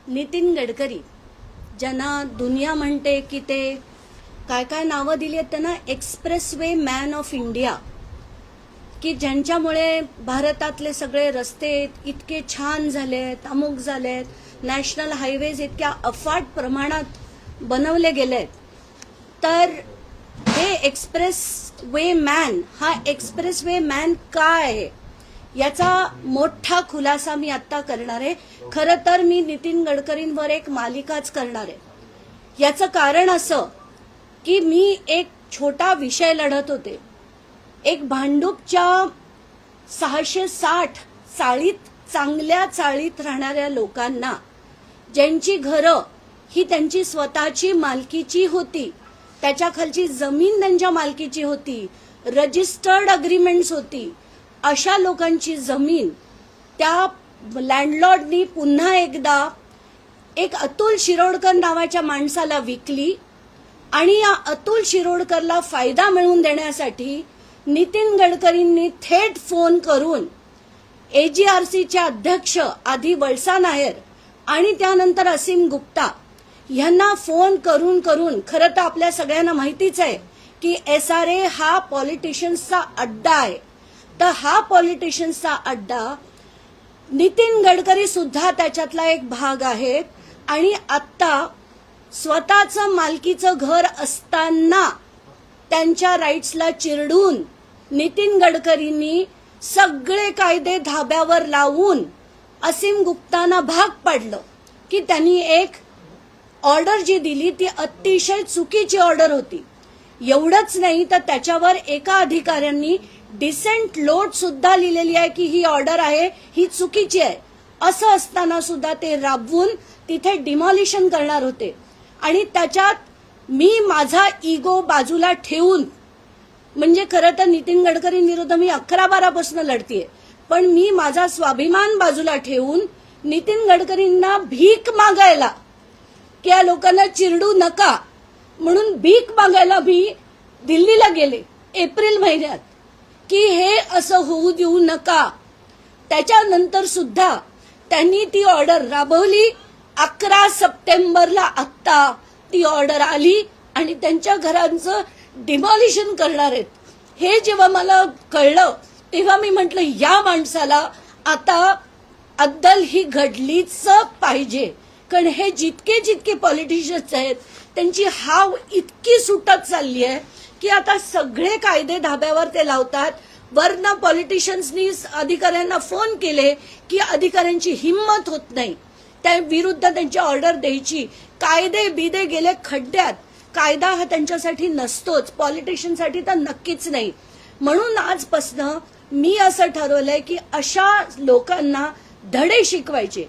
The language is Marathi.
नितीन गडकरी ज्यांना दुनिया म्हणते की ते काय काय नावं दिली आहेत त्यांना एक्सप्रेसवे मॅन ऑफ इंडिया, की ज्यांच्यामुळे भारतातले सगळे रस्ते इतके छान झालेत, अमुक झालेत, नॅशनल हायवेज इतक्या अफाट प्रमाणात बनवले गेलेत. तर हे एक्सप्रेसवे मॅन, हा एक्सप्रेसवे मॅन काय आहे याचा मोठा खुलासा मी आता करणार आहे. खरं तर मी नितीन गडकरींवर एक मालिकाच करणार आहे. याचं कारण असं की मी एक छोटा विषय लढत होते. एक भांडूपच्या 660 चाळीत, चांगल्या चाळीत राहणाऱ्या लोकांना, ज्यांची घरं ही त्यांची स्वतःची मालकीची होती, त्याच्या खालची जमीन त्यांच्या मालकीची होती, रजिस्टर्ड अग्रीमेंट्स होती, अशा लोकांची जमीन त्या लँडलॉर्डनी पुन्हा एकदा एक अतुल शिरोडकर नावाच्या माणसाला विकली. आणि या अतुल शिरोडकरला फायदा मिळवून देण्यासाठी नितीन गडकरींनी थेट फोन करून AGRCचे अध्यक्ष आधी वळसा नायर आणि त्यानंतर असीम गुप्ता यांना फोन करून खरं तर आपल्या सगळ्यांना माहितीच आहे की SRA हा पॉलिटिशियन्सचा अड्डा आहे. तर हा पॉलिटिशियन्सचा अड्डा, नितीन गडकरी सुद्धा त्याच्यातला एक भाग आहे. आणि आत्ता स्वतःचं मालकीचं घर असताना त्यांच्या राईट्सला चिरडून नितीन गडकरींनी सगळे कायदे धाब्यावर लावून असीम गुप्तांना भाग पाडलं की त्यांनी एक ऑर्डर जी दिली ती अतिशय चुकीची ऑर्डर होती. एवढंच नाही तर त्याच्यावर एका अधिकाऱ्यांनी डिसेंट लोट सुद्धा लिहिलेली आहे की ही ऑर्डर आहे, ही चुकीची आहे. असं असताना सुद्धा ते राबवून तिथे डिमॉलिशन करणार होते. आणि त्याच्यात मी माझा इगो बाजूला ठेवून, म्हणजे खरं तर नितीन गडकरींविरुद्ध मी 11-12 पासून लढतीये, पण मी माझा स्वाभिमान बाजूला ठेवून नितीन गडकरींना भीक मागायला, की या लोकांना चिरडू नका म्हणून भीक मागायला मी दिल्लीला गेले एप्रिल महिन्यात की हे असं होऊ देऊ नका. त्याच्यानंतर सुद्धा त्यांनी ती ऑर्डर राबवली. 11 सप्टेंबरला आत्ता ती ऑर्डर आली आणि त्यांच्या घरांचं डिमॉलिशन करणार आहेत. हे जेव्हा मला कळलं तेव्हा मी म्हटलं या माणसाला आता अद्दल ही घडलीच पाहिजे. कारण हे जितके पॉलिटिशियन्स आहेत त्यांची हाव इतकी सुटत चालली आहे की आता सगळे कायदे धाब्यावर ते लावतात. वरनं पॉलिटिशियन्सनी अधिकाऱ्यांना फोन केले की अधिकाऱ्यांची हिंमत होत नाही त्या विरुद्ध त्यांची ऑर्डर द्यायची. कायदे बिदे गेले खड्ड्यात. कायदा हा त्यांच्यासाठी नसतोच, पॉलिटिशियनसाठी तर नक्कीच नाही. म्हणून आजपासनं मी असं ठरवलंय की अशा लोकांना धडे शिकवायचे.